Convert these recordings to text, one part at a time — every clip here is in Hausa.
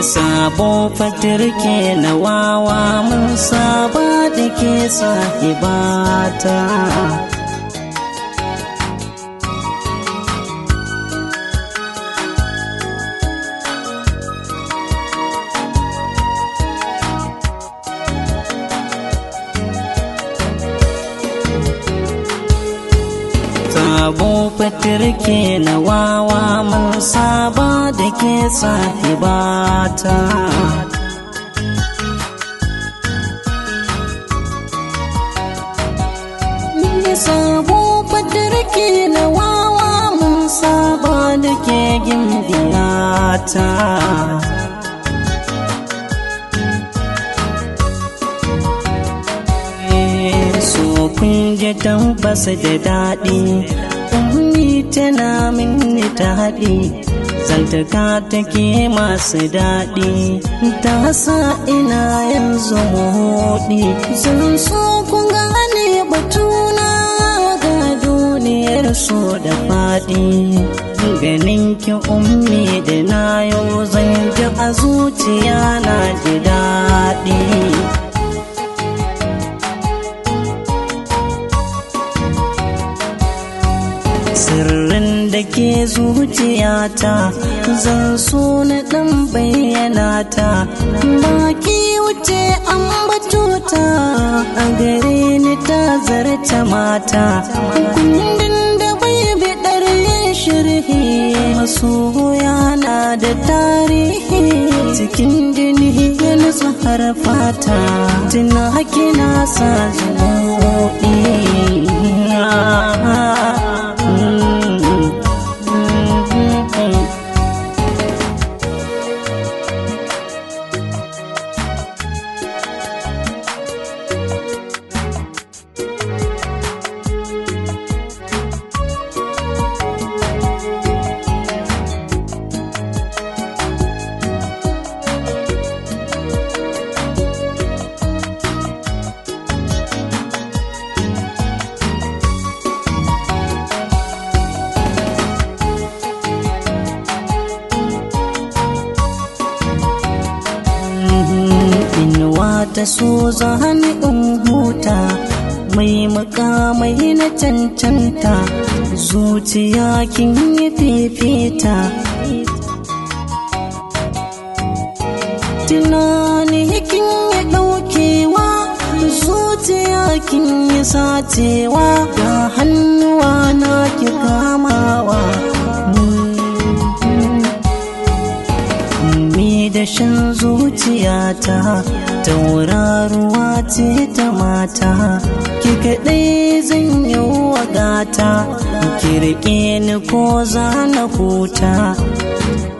Sabo fatirke na wawa mun saba da ke sahibata. Sabo fatirke na wawa mun saba da ke sahibata. Sabo fatirke na wawa mun saba da ke gimbiyata. So kun ji tabbas da daɗi, ummi tana minni ta haɗi, zantaka take masu daɗi, ta sa ina yanzu moɗi. Zan so kun gane batuna ga duniyar so da faɗi, ganin ki ummi da na yau zan ji a zuciya na ji daɗi. Sirrin da ke zuciyata zan so na ɗan bayyana ta, baki wuce an batuta a gare ni ta zarta mata. Kundin da bai biɗar yin shirhi, masoya na da tarihi, cikin jini ya nutsu har fata, tuna kina sa zumuɗi. Ta so zani in huta, mai mukamai na cancanta, zuciya kin yi fifita. Tunani kin yi ɗaukewa, zuciya kin yi sacewa, ga hannuwa na ki kamawa. Da shan zuciyata, tauraruwa ce ta mata, ki kaɗai zan yi wagata, ki riƙe ni ko za na huta.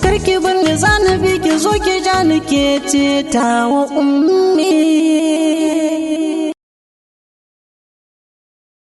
Karki bani zanabi ki zo ki ja ni ke ce ta wa ummi.